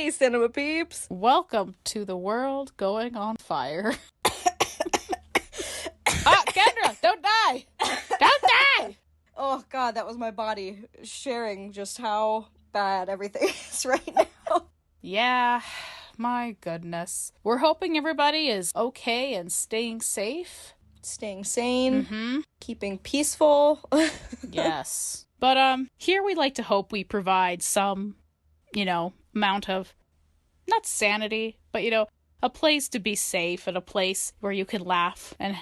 Hey, cinema peeps. Welcome to the world going on fire. Ah, Kendra, don't die! Don't die! Oh, God, that was my body sharing just how bad everything is right now. Yeah, my goodness. We're hoping everybody is okay and staying safe. Staying sane, Mm-hmm. keeping peaceful. Yes. But, here we like to hope we provide some, amount of, not sanity, but, a place to be safe and a place where you can laugh and,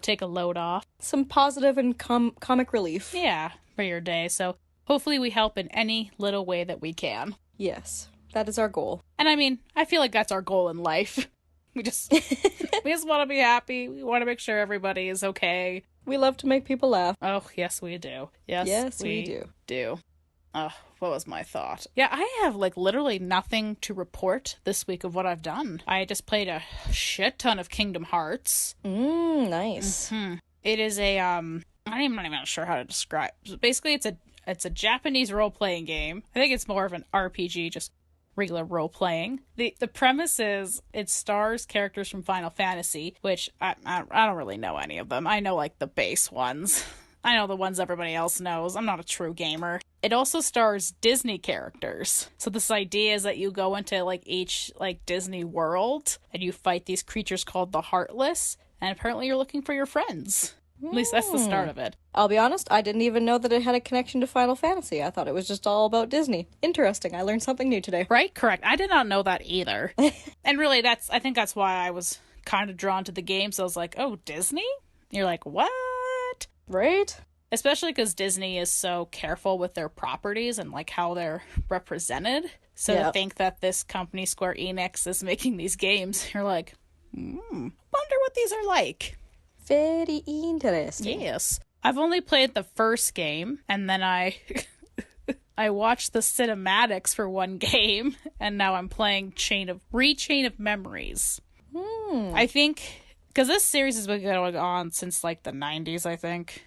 take a load off. Some positive and comic relief. Yeah, for your day. So hopefully we help in any little way that we can. Yes, that is our goal. And I mean, I feel like that's our goal in life. We just want to be happy. We want to make sure everybody is okay. We love to make people laugh. Oh, yes, we do. Yes, we do. Oh, what was my thought? Yeah, I have literally nothing to report this week of what I've done. I just played a shit ton of Kingdom Hearts. Nice. Mm-hmm. It is I'm not even sure how to describe. Basically, it's a Japanese role-playing game. I think it's more of an RPG, just regular role-playing. The premise is it stars characters from Final Fantasy, which I don't really know any of them. I know the base ones. I know the ones everybody else knows. I'm not a true gamer. It also stars Disney characters. So this idea is that you go into each Disney world and you fight these creatures called the Heartless, and apparently you're looking for your friends. At least that's the start of it. I'll be honest, I didn't even know that it had a connection to Final Fantasy. I thought it was just all about Disney. Interesting. I learned something new today. Right? Correct. I did not know that either. And really, I think that's why I was kind of drawn to the game. So I was like, oh, Disney? You're like, what? Right? Especially because Disney is so careful with their properties and how they're represented. So to think that this company, Square Enix, is making these games, you're like, wonder what these are like. Very interesting. Yes. I've only played the first game, and then I watched the cinematics for one game, and now I'm playing Chain of Memories. I think, because this series has been going on since the 90s, I think.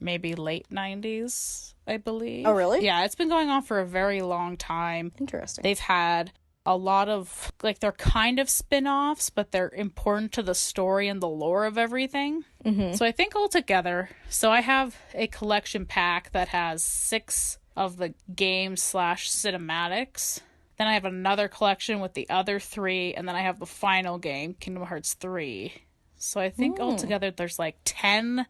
Maybe late 90s, I believe. Oh, really? Yeah, it's been going on for a very long time. Interesting. They've had a lot of, they're kind of spin-offs, but they're important to the story and the lore of everything. Mm-hmm. So I think altogether, so I have a collection pack that has 6 of the game/cinematics. Then I have another collection with the other 3, and then I have the final game, Kingdom Hearts 3. So I think altogether there's 10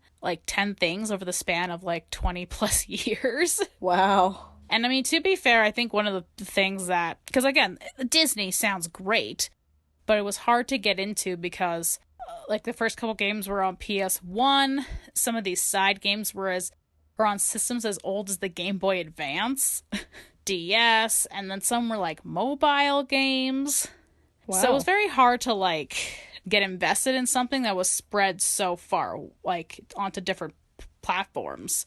things over the span of 20 plus years. Wow. And I mean, to be fair, I think one of the things that, because again, Disney sounds great, but it was hard to get into because the first couple games were on PS1. Some of these side games were on systems as old as the Game Boy Advance, DS, and then some were mobile games. Wow. So it was very hard to get invested in something that was spread so far, onto different platforms,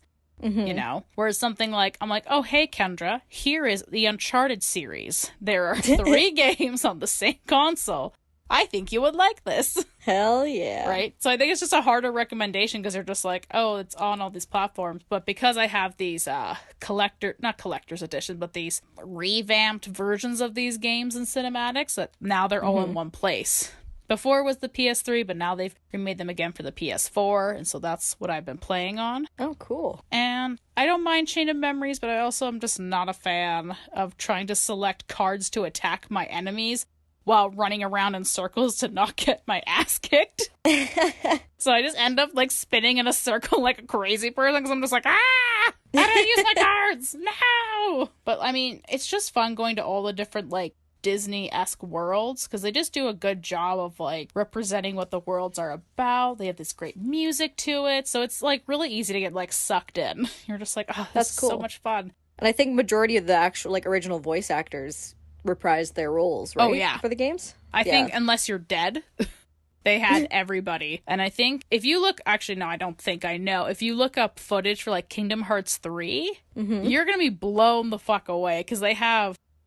whereas something I'm like, oh, hey, Kendra, here is the Uncharted series. There are 3 games on the same console. I think you would like this. Hell yeah. Right? So I think it's just a harder recommendation because they're just oh, it's on all these platforms. But because I have these not collector's edition, but these revamped versions of these games and cinematics, that now they're all in one place. Before it was the PS3, but now they've remade them again for the PS4, and so that's what I've been playing on. Oh, cool. And I don't mind Chain of Memories, but I also am just not a fan of trying to select cards to attack my enemies while running around in circles to not get my ass kicked. So I just end up spinning in a circle like a crazy person because I'm just how do I use my cards? No! But I mean, it's just fun going to all the different Disney-esque worlds because they just do a good job of representing what the worlds are about. They have this great music to it, so it's really easy to get sucked in. You're just oh, this That's is cool. So much fun. And I think majority of the actual original voice actors reprised their roles, right? Oh yeah, for the games. I think unless you're dead. They had everybody. And I think if you look, actually, no, I don't think I know. If you look up footage for Kingdom Hearts 3, you're going to be blown the fuck away because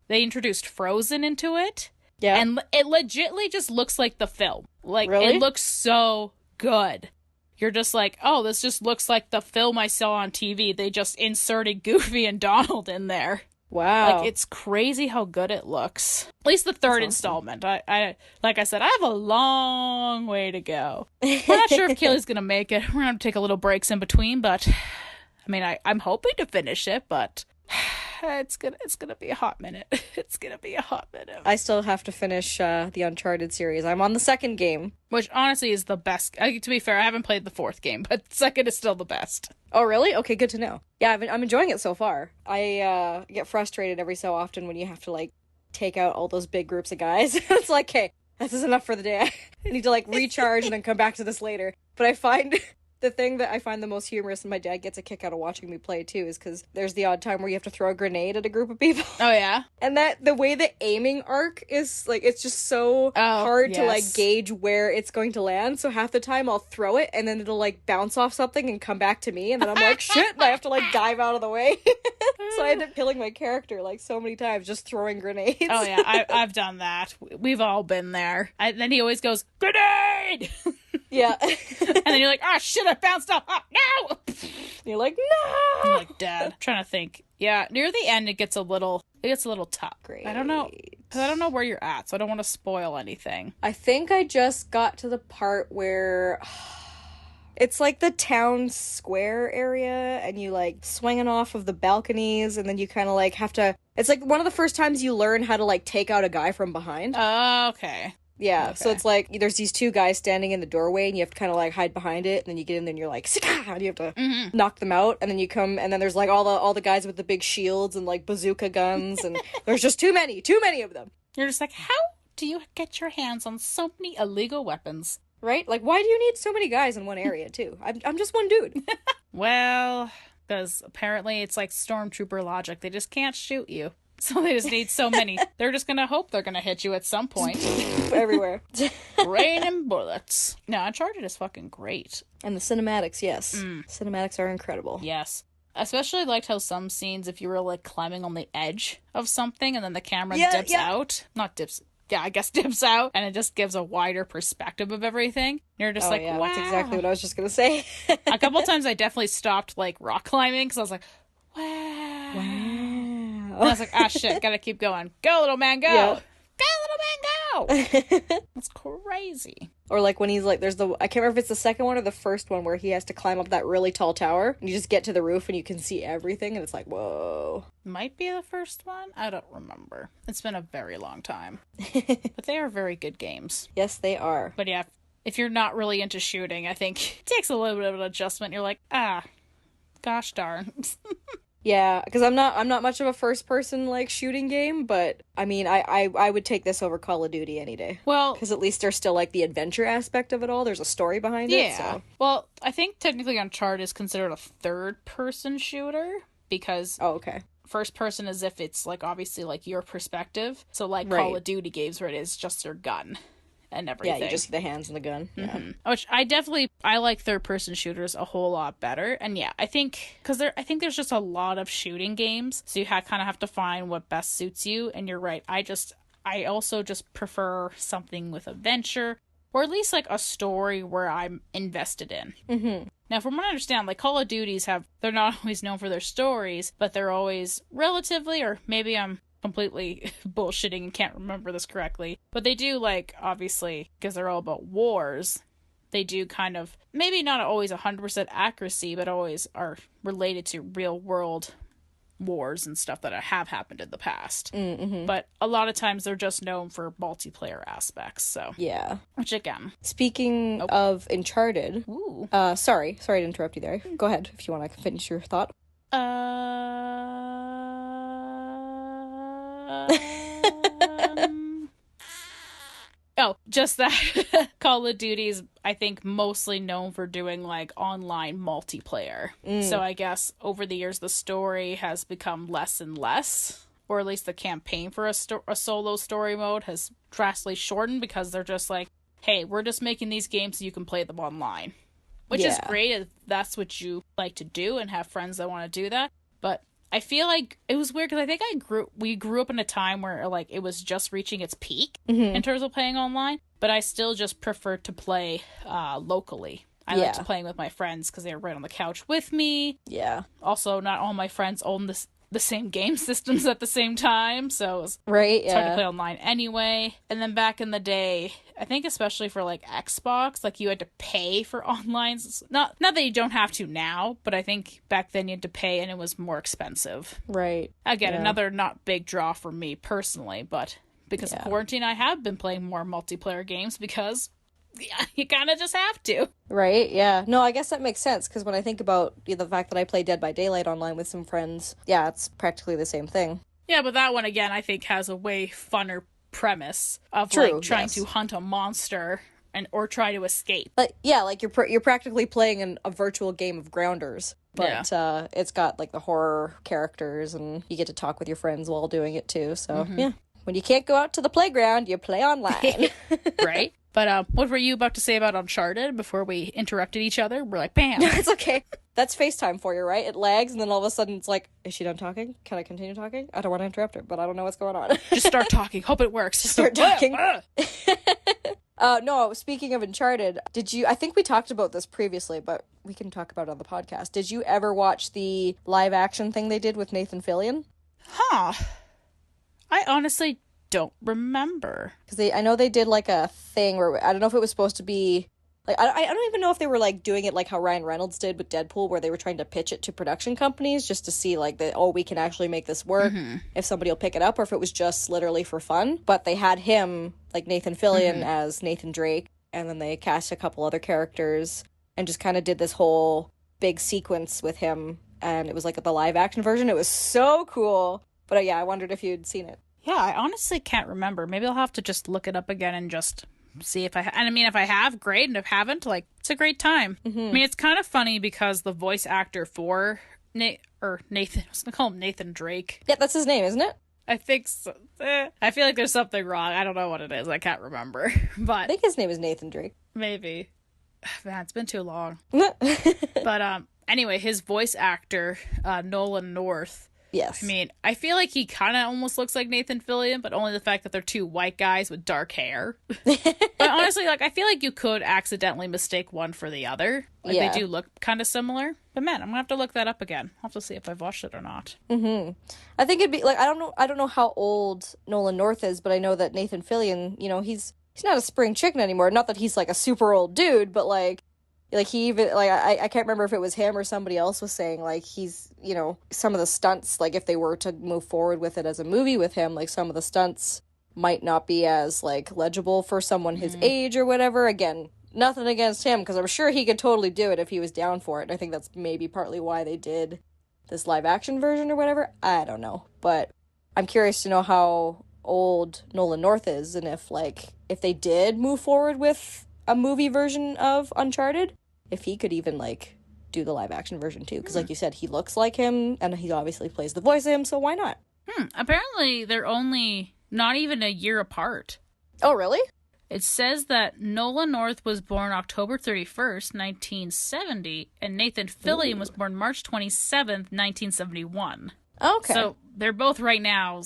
they introduced Frozen into it. Yeah. And it legitly just looks like the film. Really? It looks so good. You're just oh, this just looks like the film I saw on TV. They just inserted Goofy and Donald in there. Wow. Like, it's crazy how good it looks. At least the third installment. I like I said, I have a long way to go. We're not sure if Caleig's gonna make it. We're gonna take a little breaks in between, but I mean, I'm hoping to finish it, but it's gonna be a hot minute. It's gonna be a hot minute. I still have to finish the Uncharted series. I'm on the second game. Which honestly is the best. To be fair, I haven't played the fourth game, but the second is still the best. Oh, really? Okay, good to know. Yeah, I'm enjoying it so far. I get frustrated every so often when you have to, like, take out all those big groups of guys. It's like, okay, this is enough for the day. I need to, like, recharge and then come back to this later. But I find the thing that I find the most humorous, and my dad gets a kick out of watching me play too, is because there's the odd time where you have to throw a grenade at a group of people. Oh, yeah? And that the way the aiming arc is, like, it's just so hard to, like, gauge where it's going to land. So half the time I'll throw it and then it'll, like, bounce off something and come back to me. And then I'm like, shit, and I have to, like, dive out of the way. So I end up killing my character, like, so many times just throwing grenades. Oh, yeah, I've done that. We've all been there. Then he always goes, grenade! Yeah. And then you're like, oh, shit, I bounced off. Oh, no! And you're like, no! I'm like, Dad. I'm trying to think. Yeah, near the end, it gets a little tough. Great. I don't know, because I don't know where you're at, so I don't want to spoil anything. I think I just got to the part where it's like the town square area, and you, like, swinging off of the balconies, and then you kind of, like, have to... It's, like, one of the first times you learn how to, like, take out a guy from behind. Oh, okay. Yeah, Okay. so it's like, there's these two guys standing in the doorway, and you have to kind of, like, hide behind it, and then you get in there, and you're like, Sika! And you have to knock them out, and then you come, and then there's, like, all the guys with the big shields and, like, bazooka guns, and there's just too many of them. You're just like, how do you get your hands on so many illegal weapons? Right? Like, why do you need so many guys in one area, too? I'm just one dude. Well, because apparently it's like stormtrooper logic. They just can't shoot you. So they just need so many. They're just going to hope they're going to hit you at some point. Everywhere. Raining bullets. No, Uncharted is fucking great. And the cinematics, yes. Cinematics are incredible. Yes. Especially liked how some scenes, if you were like climbing on the edge of something and then the camera dips out. Not dips. Yeah, I guess dips out. And it just gives a wider perspective of everything. You're just like, yeah, wow. That's exactly what I was just going to say. A couple times I definitely stopped like rock climbing because I was like, wow. And I was like, ah, shit, gotta keep going. Go, little man, go! Yeah. Go, little man, go! That's crazy. Or like when he's like, I can't remember if it's the second one or the first one where he has to climb up that really tall tower and you just get to the roof and you can see everything and it's like, whoa. Might be the first one? I don't remember. It's been a very long time. But they are very good games. Yes, they are. But yeah, if you're not really into shooting, I think it takes a little bit of an adjustment. You're like, gosh darn. Yeah, because I'm not much of a first person like shooting game, but I mean I would take this over Call of Duty any day. Well, because at least there's still like the adventure aspect of it all. There's a story behind it. Yeah. So. Well, I think technically Uncharted is considered a third person shooter because okay. First person is if it's like obviously like your perspective. So like Call of Duty games where it is just your gun and everything. Yeah, you just see the hands and the gun. Yeah. Which I like third person shooters a whole lot better. And yeah, I think there's just a lot of shooting games, so you kind of have to find what best suits you. And you're right. I also just prefer something with adventure or at least like a story where I'm invested in. Mm-hmm. Now, from what I understand, like Call of Duties they're not always known for their stories, but they're always relatively, or maybe I'm completely bullshitting and can't remember this correctly, but they do, like, obviously, because they're all about wars, they do kind of, maybe not always 100% accuracy, but always are related to real world wars and stuff that have happened in the past. Mm-hmm. But a lot of times they're just known for multiplayer aspects, so. Yeah. Which, again. Speaking of Uncharted. Ooh. Sorry to interrupt you there. Go ahead if you want to finish your thought. Just that Call of Duty is, I think, mostly known for doing, like, online multiplayer. So I guess over the years, the story has become less and less, or at least the campaign for a solo story mode has drastically shortened because they're just like, hey, we're just making these games so you can play them online. Which is great if that's what you like to do and have friends that want to do that. But I feel like it was weird because I think we grew up in a time where like it was just reaching its peak in terms of playing online, but I still just prefer to play locally. I liked playing with my friends because they were right on the couch with me. Yeah. Also, not all my friends own the same game systems at the same time, so it's Right, hard to yeah. play online anyway. And then back in the day, I think especially for like Xbox, like you had to pay for online. Not that you don't have to now, but I think back then you had to pay and it was more expensive. Right. Again, Yeah. another not big draw for me personally, but because of Yeah. quarantine, I have been playing more multiplayer games because you kind of just have to. Right, yeah. No, I guess that makes sense, because when I think about the fact that I play Dead by Daylight online with some friends, yeah, it's practically the same thing. Yeah, but that one, again, I think has a way funner premise of True, like trying yes. to hunt a monster or try to escape. But yeah, like you're practically playing a virtual game of Grounders, but it's got like the horror characters, and you get to talk with your friends while doing it too. So yeah, when you can't go out to the playground, you play online. Right? But what were you about to say about Uncharted before we interrupted each other? We're like, bam. It's okay. That's FaceTime for you, right? It lags, and then all of a sudden it's like, is she done talking? Can I continue talking? I don't want to interrupt her, but I don't know what's going on. Just start talking. Hope it works. Start talking. No, speaking of Uncharted, I think we talked about this previously, but we can talk about it on the podcast. Did you ever watch the live action thing they did with Nathan Fillion? Huh. I honestly don't remember. Because I know they did like a thing where, I don't know if it was supposed to be, like, I don't even know if they were like doing it like how Ryan Reynolds did with Deadpool, where they were trying to pitch it to production companies just to see like we can actually make this work, if somebody will pick it up, or if it was just literally for fun. But they had him, like Nathan Fillion, as Nathan Drake, and then they cast a couple other characters and just kind of did this whole big sequence with him, and it was like the live action version. It was so cool. But yeah, I wondered if you'd seen it. Yeah, I honestly can't remember. Maybe I'll have to just look it up again and just see if I and I mean, if I have, great, and if I haven't, like, it's a great time. I mean, it's kind of funny because the voice actor for Nathan, I was gonna call him Nathan Drake. Yeah, that's his name, isn't it? I think so. I feel like there's something wrong. I don't know what it is. I can't remember. I But think his name is Nathan Drake. maybe. Man, it's been too long. But anyway, his voice actor, Nolan North. Yes. I mean, I feel like he kind of almost looks like Nathan Fillion, but only the fact that they're two white guys with dark hair. But honestly, like, I feel like you could accidentally mistake one for the other. Like, Yeah. they do look kind of similar. But man, I'm gonna have to look that up again. I'll have to see if I've watched it or not. I think it'd be like, I don't know how old Nolan North is, but I know that Nathan Fillion, he's not a spring chicken anymore. Not that he's like a super old dude, but like he even, like, I can't remember if it was him or somebody else was saying, like, he's, some of the stunts, like, if they were to move forward with it as a movie with him, like, some of the stunts might not be as, like, legible for someone his age or whatever. Again, nothing against him, because I'm sure he could totally do it if he was down for it. And I think that's maybe partly why they did this live action version or whatever. I don't know. But I'm curious to know how old Nolan North is, and if they did move forward with a movie version of Uncharted, if he could even, like, do the live action version too, because like you said, he looks like him, and he obviously plays the voice of him, so why not? Apparently, they're only not even a year apart. Oh, really? It says that Nolan North was born October 31st, 1970, and Nathan Fillion was born March 27th, 1971. Okay. So they're both right now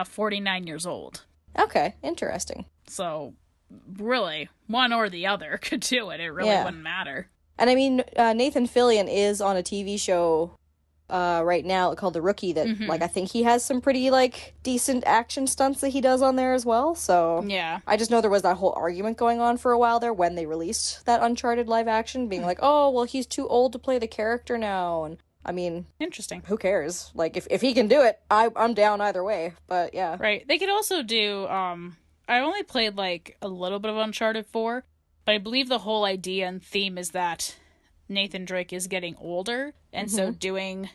49 years old. Okay, interesting. So really, one or the other could do it. It really wouldn't matter. And I mean, Nathan Fillion is on a TV show right now called The Rookie that, like, I think he has some pretty, like, decent action stunts that he does on there as well, so... Yeah. I just know there was that whole argument going on for a while there when they released that Uncharted live action, being like, oh, well, he's too old to play the character now, and, I mean... Interesting. Who cares? Like, if he can do it, I'm down either way, but yeah. Right. They could also do, I only played, like, a little bit of Uncharted 4, but I believe the whole idea and theme is that Nathan Drake is getting older, and so doing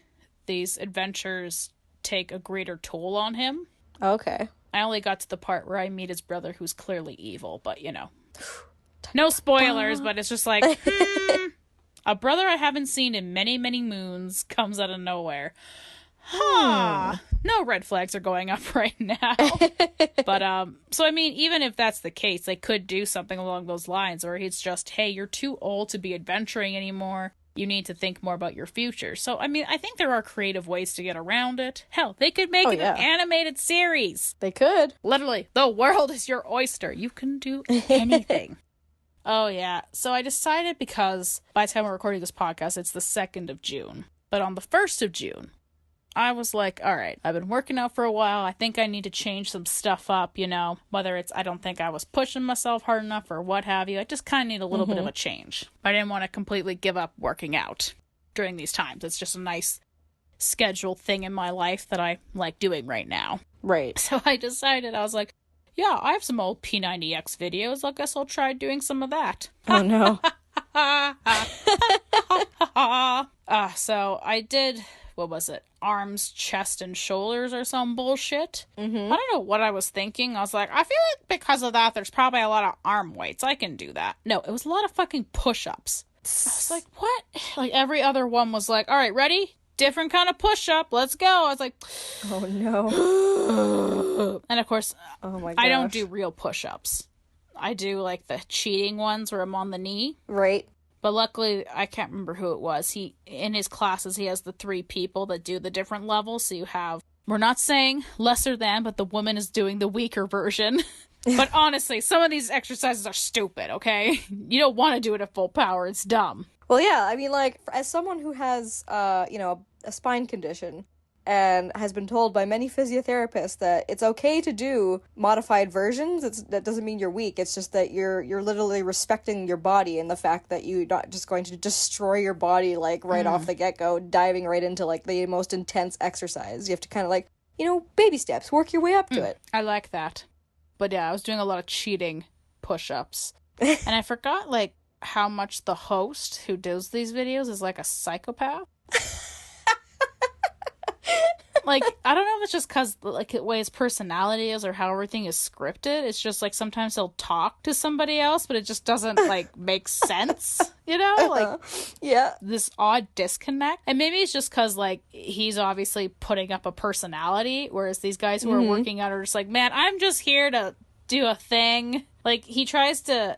these adventures take a greater toll on him. Okay. I only got to the part where I meet his brother, who's clearly evil, but, no spoilers, but it's just like, a brother I haven't seen in many, many moons comes out of nowhere. No red flags are going up right now. But, so I mean, even if that's the case, they could do something along those lines, or it's just, hey, you're too old to be adventuring anymore. You need to think more about your future. So, I mean, I think there are creative ways to get around it. Hell, they could make it an animated series. They could. Literally, the world is your oyster. You can do anything. Oh, yeah. So I decided, because by the time we're recording this podcast, it's the 2nd of June. But on the 1st of June, I was like, all right, I've been working out for a while. I think I need to change some stuff up, whether it's I don't think I was pushing myself hard enough or what have you. I just kind of need a little bit of a change. I didn't want to completely give up working out during these times. It's just a nice scheduled thing in my life that I like doing right now. Right. So I decided, I was like, yeah, I have some old P90X videos. I guess I'll try doing some of that. Oh, no. So I did, what was it? Arms, chest, and shoulders or some bullshit. I don't know what I was thinking. I was like, I feel like because of that, there's probably a lot of arm weights. I can do that. No, it was a lot of fucking push-ups. I was like, what? Like every other one was like, all right, ready? Different kind of push-up. Let's go. I was like, oh, no. And of course, oh my gosh. I don't do real push-ups. I do like the cheating ones where I'm on the knee. Right. But luckily, I can't remember who it was. In his classes, he has the 3 people that do the different levels. So you have, we're not saying lesser than, but the woman is doing the weaker version. But honestly, some of these exercises are stupid, okay? You don't want to do it at full power. It's dumb. Well, yeah, I mean, like, as someone who has, a spine condition and has been told by many physiotherapists that it's okay to do modified versions, that doesn't mean you're weak. It's just that you're literally respecting your body and the fact that you're not just going to destroy your body, like, right off the get-go, diving right into, like, the most intense exercise. You have to kind of, like, baby steps, work your way up to it. I like that. But yeah, I was doing a lot of cheating push-ups. And I forgot, like, how much the host who does these videos is, like, a psychopath. Like, I don't know if it's just because, like, the way his personality is or how everything is scripted. It's just, like, sometimes he'll talk to somebody else, but it just doesn't, like, make sense, Like, yeah. This odd disconnect. And maybe it's just because, like, he's obviously putting up a personality, whereas these guys who are working out are just like, man, I'm just here to do a thing. Like, he tries to,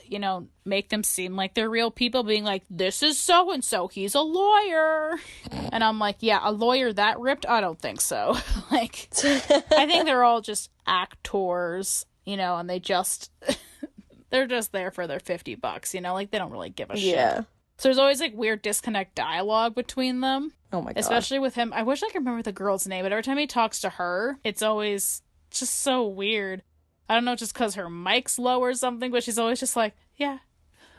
make them seem like they're real people, being like, this is so-and-so, he's a lawyer. And I'm like, yeah, a lawyer that ripped? I don't think so. Like, I think they're all just actors, and they just, they're just there for their $50, like, they don't really give a shit. So there's always, like, weird disconnect dialogue between them. Oh my god. Especially with him. I wish I could remember the girl's name, but every time he talks to her, it's always just so weird. I don't know, just because her mic's low or something, but she's always just like, yeah.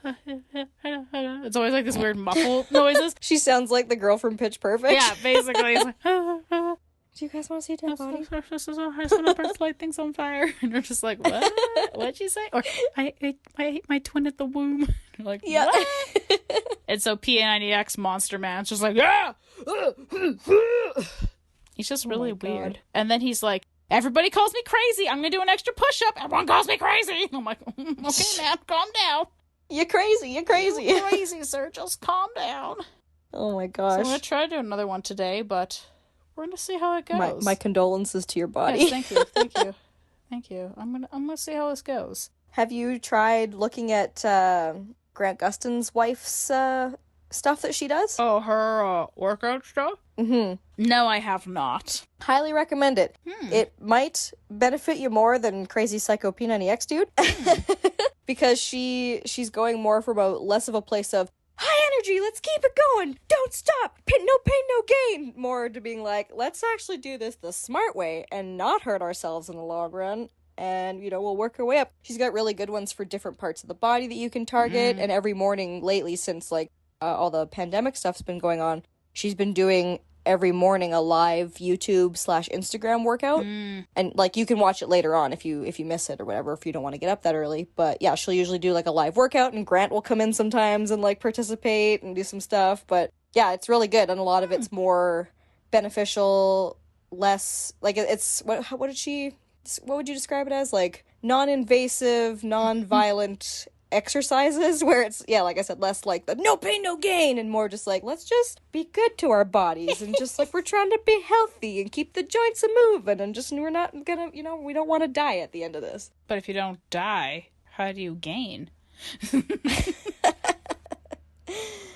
It's always like this weird muffled noises. She sounds like the girl from Pitch Perfect. Yeah, basically. It's like, do you guys want to see a dead body? I light things on fire. And they're just like, what? What'd she say? Or, I ate my twin at the womb. Like, yeah. What? And so P90X Monster Man's just like, yeah. He's just really weird. And then he's like, everybody calls me crazy. I'm going to do an extra push-up. Everyone calls me crazy. I'm like, okay, man, calm down. You're crazy. You're crazy. You're crazy, sir. Just calm down. Oh, my gosh. So I'm going to try to do another one today, but we're going to see how it goes. My condolences to your body. Yes, thank you. Thank you. Thank you. I'm gonna see how this goes. Have you tried looking at Grant Gustin's wife's stuff that she does? Oh, her workout stuff? Mm-hmm. No, I have not. Highly recommend it. It might benefit you more than Crazy Psycho P90X dude. Because she's going more from less of a place of high energy, let's keep it going, don't stop, no pain, no gain, more to being like, let's actually do this the smart way and not hurt ourselves in the long run. And, we'll work our way up. She's got really good ones for different parts of the body that you can target. And every morning lately, since, like, all the pandemic stuff's been going on, she's been doing every morning a live YouTube/Instagram workout. And, like, you can watch it later on if you miss it or whatever, if you don't want to get up that early. But, yeah, she'll usually do, like, a live workout, and Grant will come in sometimes and, like, participate and do some stuff. But, yeah, it's really good. And a lot of it's more beneficial, less, like, it's, what would you describe it as? Like, non-invasive, non-violent exercises where it's, yeah, like I said, less like the no pain, no gain, and more just like, let's just be good to our bodies and just like we're trying to be healthy and keep the joints a-moving and just we're not gonna, we don't want to die at the end of this. But if you don't die, how do you gain?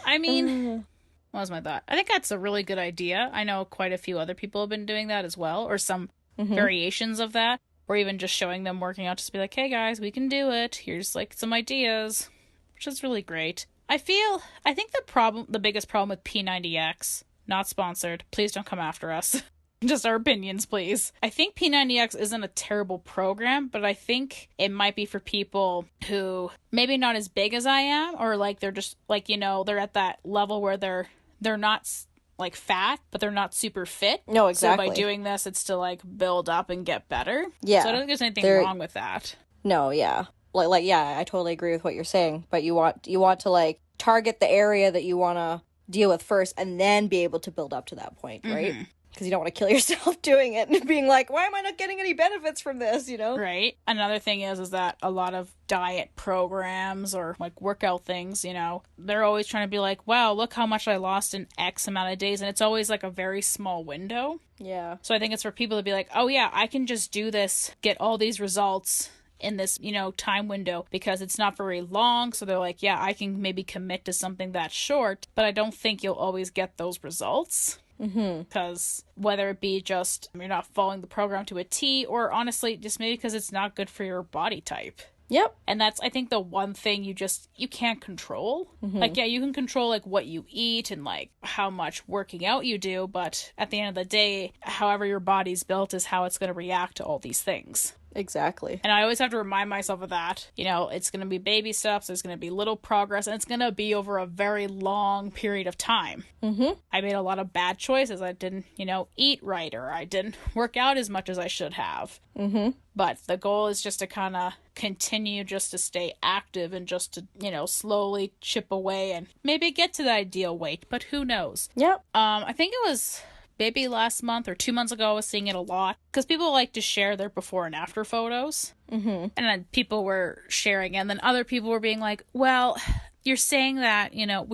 I mean, what was my thought? I think that's a really good idea. I know quite a few other people have been doing that as well, or some variations of that. Or even just showing them working out, just be like, hey guys, we can do it. Here's like some ideas, which is really great. I think the biggest problem with P90X, not sponsored, please don't come after us. Just our opinions, please. I think P90X isn't a terrible program, but I think it might be for people who maybe not as big as I am, or like they're just like, you know, they're at that level where they're not like fat, but they're not super fit. No, exactly. So by doing this, it's to like build up and get better. Yeah. So I don't think there's anything wrong with that. No, yeah. Like yeah, I totally agree with what you're saying, but you want to like target the area that you want to deal with first and then be able to build up to that point, right? Because you don't want to kill yourself doing it and being like, why am I not getting any benefits from this, you know? Right. Another thing is that a lot of diet programs or like workout things, you know, they're always trying to be like, wow, look how much I lost in X amount of days. And it's always like a very small window. Yeah. So I think it's for people to be like, oh yeah, I can just do this, get all these results in this, you know, time window because it's not very long. So they're like, yeah, I can maybe commit to something that short, but I don't think you'll always get those results. Because whether it be just you're not following the program to a T, or honestly just maybe because it's not good for your body type. Yep. And that's, I think, the one thing you can't control. Like, yeah, you can control like what you eat and like how much working out you do, but at the end of the day, however your body's built is how it's going to react to all these things. Exactly. And I always have to remind myself of that. You know, it's going to be baby steps, there's going to be little progress, and it's going to be over a very long period of time. I made a lot of bad choices. I didn't, you know, eat right, or I didn't work out as much as I should have. But the goal is just to kind of continue just to stay active and just to, you know, slowly chip away and maybe get to the ideal weight, but who knows? Yep. I think it was maybe last month or 2 months ago, I was seeing it a lot because people like to share their before and after photos. And then people were sharing, and then other people were being like, well, you're saying that, you know,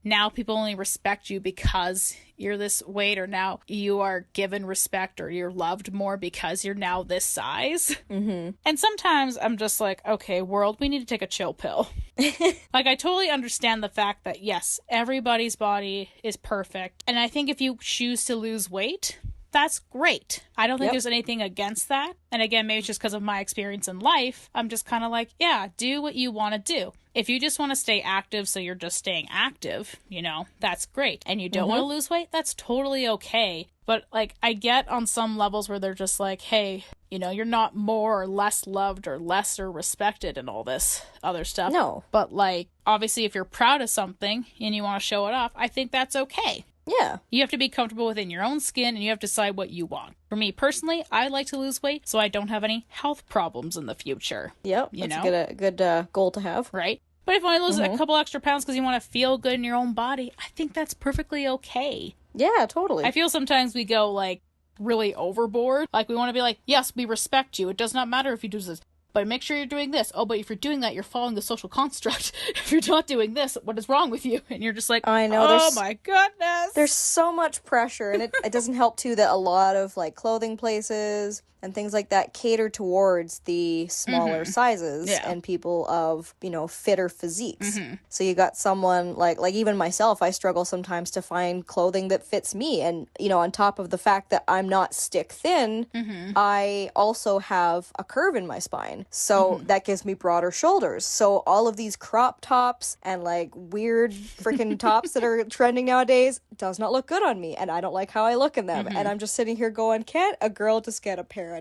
now people only respect you because you're this weight, or now you are given respect or you're loved more because you're now this size. And sometimes I'm just like, okay, world, we need to take a chill pill. Like, I totally understand the fact that, yes, everybody's body is perfect. And I think if you choose to lose weight, that's great. I don't think there's anything against that. And again, maybe it's just because of my experience in life. I'm just kind of like, yeah, do what you want to do. If you just want to stay active, so you're just staying active, you know, that's great. And you don't want to lose weight, that's totally okay. But like, I get on some levels where they're just like, hey, you know, you're not more or less loved or lesser respected and all this other stuff. No. But like, obviously, if you're proud of something and you want to show it off, I think that's okay. Yeah. You have to be comfortable within your own skin, and you have to decide what you want. For me personally, I like to lose weight so I don't have any health problems in the future. Yep. That's a good goal to have. Right? But if you want to lose a couple extra pounds because you want to feel good in your own body, I think that's perfectly okay. Yeah, totally. I feel sometimes we go like really overboard. Like, we want to be like, yes, we respect you. It does not matter if you do this, but make sure you're doing this. Oh, but if you're doing that, you're following the social construct. If you're not doing this, what is wrong with you? And you're just like, I know. Oh my goodness. There's so much pressure, and it doesn't help too that a lot of like clothing places and things like that cater towards the smaller sizes and people of, you know, fitter physiques. So you got someone like even myself, I struggle sometimes to find clothing that fits me. And, you know, on top of the fact that I'm not stick thin, I also have a curve in my spine. So that gives me broader shoulders. So all of these crop tops and like weird freaking tops that are trending nowadays does not look good on me. And I don't like how I look in them. And I'm just sitting here going, can't a girl just get a pair of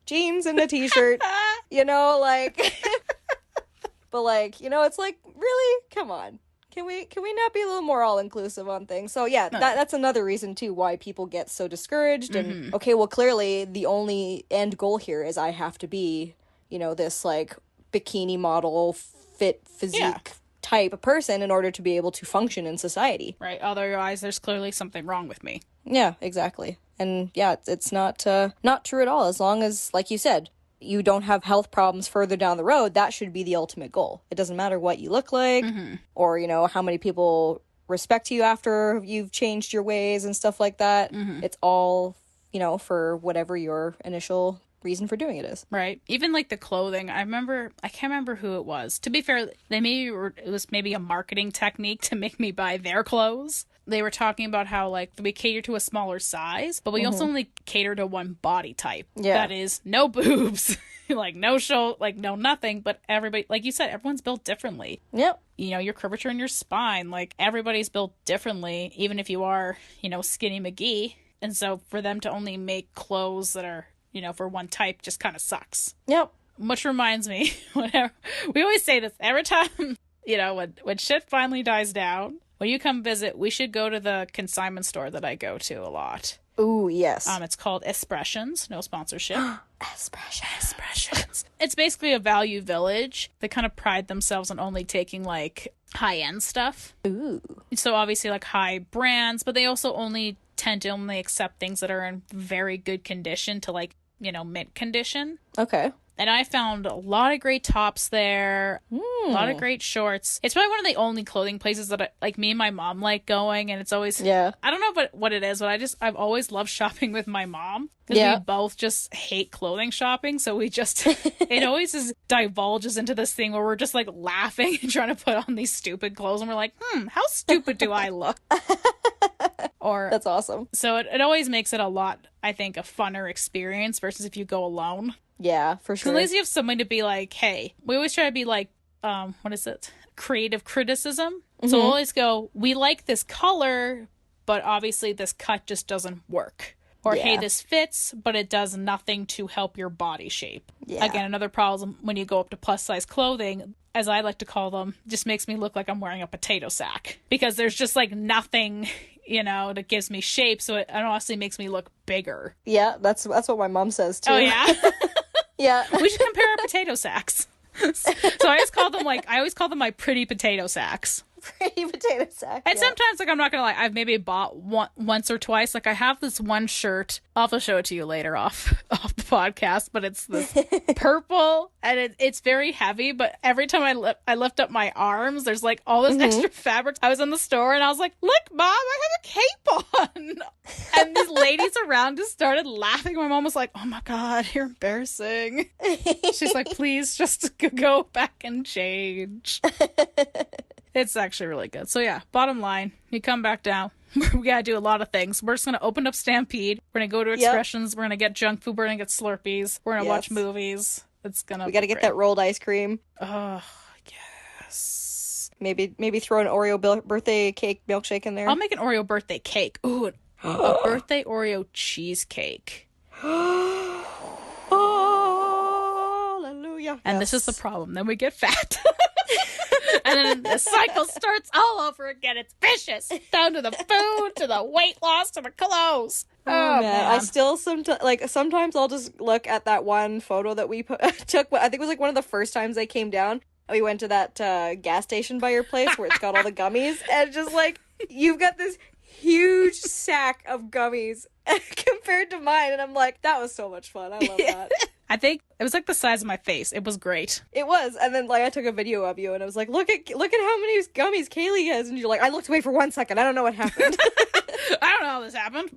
jeans and a t-shirt? You know, like, but like, you know, it's like, really? Come on. Can we not be a little more all-inclusive on things? So yeah, that's another reason too why people get so discouraged. And okay, well, clearly the only end goal here is I have to be, you know, this like bikini model fit physique type of person in order to be able to function in society. Right. Otherwise, there's clearly something wrong with me. Yeah, exactly. And yeah, it's not true at all. As long as, like you said, you don't have health problems further down the road, that should be the ultimate goal. It doesn't matter what you look like or, you know, how many people respect you after you've changed your ways and stuff like that. It's all, you know, for whatever your initial reason for doing it is. Right. Even like the clothing, I can't remember who it was. To be fair, it was maybe a marketing technique to make me buy their clothes. They were talking about how like we cater to a smaller size, but we also only cater to one body type. Yeah. That is no boobs, like no show, like no nothing, but everybody, like you said, everyone's built differently. Yep. You know, your curvature in your spine, like everybody's built differently, even if you are, you know, skinny McGee. And so for them to only make clothes that are, for one type just kind of sucks. Yep. Which reminds me, whenever we always say this every time, when shit finally dies down, when you come visit, we should go to the consignment store that I go to a lot. Ooh, yes. It's called Expressions. No sponsorship. Expressions. It's basically a value village. They kind of pride themselves on only taking like high-end stuff. Ooh. So obviously like high brands, but they also tend to only accept things that are in very good condition to like, mint condition. Okay. And I found a lot of great tops there, a lot of great shorts. It's probably one of the only clothing places that me and my mom like going, and it's always, I don't know what it is, but I've always loved shopping with my mom, because we both just hate clothing shopping, so we just, it always just divulges into this thing where we're just like laughing and trying to put on these stupid clothes, and we're like, how stupid do I look? That's awesome. So it always makes it a lot, I think, a funner experience versus if you go alone. Yeah, for sure. At least you have someone to be like, hey, we always try to be like, what is it? Creative criticism. Mm-hmm. So we'll always go, we like this color, but obviously this cut just doesn't work. Or, hey, this fits, but it does nothing to help your body shape. Yeah. Again, another problem when you go up to plus size clothing, as I like to call them, just makes me look like I'm wearing a potato sack. Because there's just like nothing, that gives me shape. So it honestly makes me look bigger. Yeah, that's what my mom says too. Oh, yeah? Yeah. We should compare our potato sacks. So I always call them my pretty potato sacks. Pretty potato sack. And sometimes, I'm not gonna lie, I've maybe bought once or twice. Like, I have this one shirt. I'll have to show it to you later off the podcast. But it's this purple, and it's very heavy. But every time I lift up my arms, there's like all this extra fabric. I was in the store and I was like, "Look, Mom, I have a cape on." And these ladies around just started laughing. My mom was like, "Oh my God, you're embarrassing." She's like, "Please, just go back and change." It's actually really good. So yeah, bottom line, you come back down. We gotta do a lot of things. We're just gonna open up Stampede. We're gonna go to Expressions. We're gonna get junk food. We're gonna get Slurpees. We're gonna watch movies. We gotta get that rolled ice cream. Oh, yes. Maybe throw an Oreo birthday cake milkshake in there. I'll make an Oreo birthday cake. Ooh, a birthday Oreo cheesecake. Hallelujah. And this is the problem. Then we get fat. And then the cycle starts all over again. It's vicious. Down to the food, to the weight loss, to the clothes. Oh, man. I still sometimes I'll just look at that one photo that we took. I think it was like one of the first times I came down. We went to that gas station by your place where it's got all the gummies. And just like, you've got this huge sack of gummies compared to mine. And I'm like, that was so much fun. I love that. I think it was like the size of my face. It was great. It was. And then I took a video of you and I was like, look at how many gummies Caleigh has. And you're like, I looked away for 1 second. I don't know what happened. I don't know how this happened.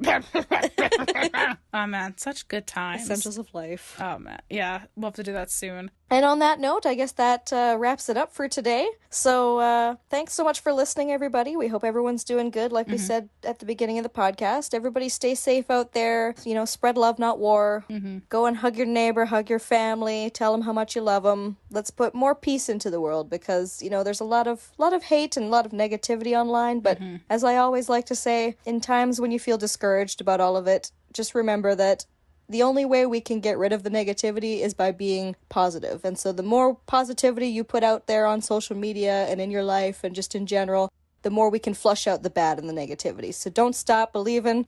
Oh man, such good times. Essentials of life. Oh man. Yeah, we'll have to do that soon. And on that note, I guess that wraps it up for today. So thanks so much for listening, everybody. We hope everyone's doing good. Like we said at the beginning of the podcast, everybody stay safe out there. Spread love, not war. Go and hug your neighbor, hug your family, tell them how much you love them. Let's put more peace into the world because, there's a lot of hate and a lot of negativity online. But as I always like to say, in times when you feel discouraged about all of it, just remember that the only way we can get rid of the negativity is by being positive. And so the more positivity you put out there on social media and in your life and just in general, the more we can flush out the bad and the negativity. So don't stop believing.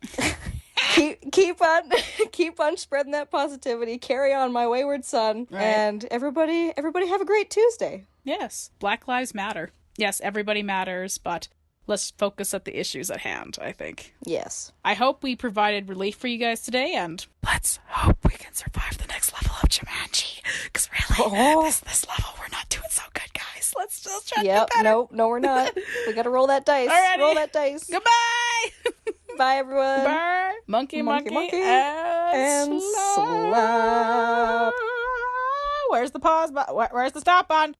keep on spreading that positivity. Carry on, my wayward son. Right. And everybody have a great Tuesday. Yes. Black Lives Matter. Yes, everybody matters, but let's focus at the issues at hand, I think. Yes. I hope we provided relief for you guys today, and let's hope we can survive the next level of Jumanji. Because really, this level, we're not doing so good, guys. Let's just try to do better. No, we're not. We gotta roll that dice. Alrighty. Roll that dice. Goodbye! Bye, everyone. Bye. Monkey, and slap. Where's the pause button? Where's the stop button?